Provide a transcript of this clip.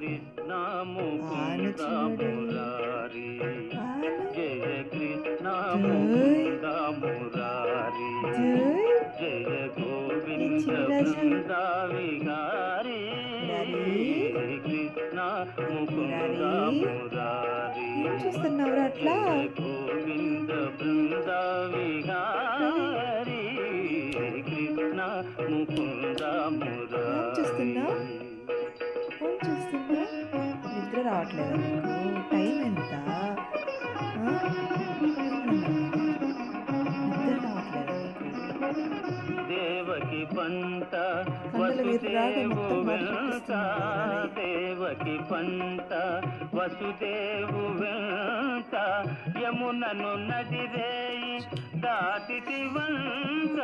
కృష్ణ ముకుంద మురారి జయ కృష్ణ ముకుంద మురారి జయ గోవింద బృంద విహారీ కృష్ణ ముకుంద మురారి జయ గోవింద బృంద విహారీ కృష్ణ ముకుంద మురారి. నిద్ర రావట్లేదు నీకు? టైం ఎంత? నిద్ర రావట్లేదు నీకు? దేవకి పంట వసుదేవు వెంట దేవకి పంట వసుదేవు వెంట యమునను నదిరేయి దాటితి వంట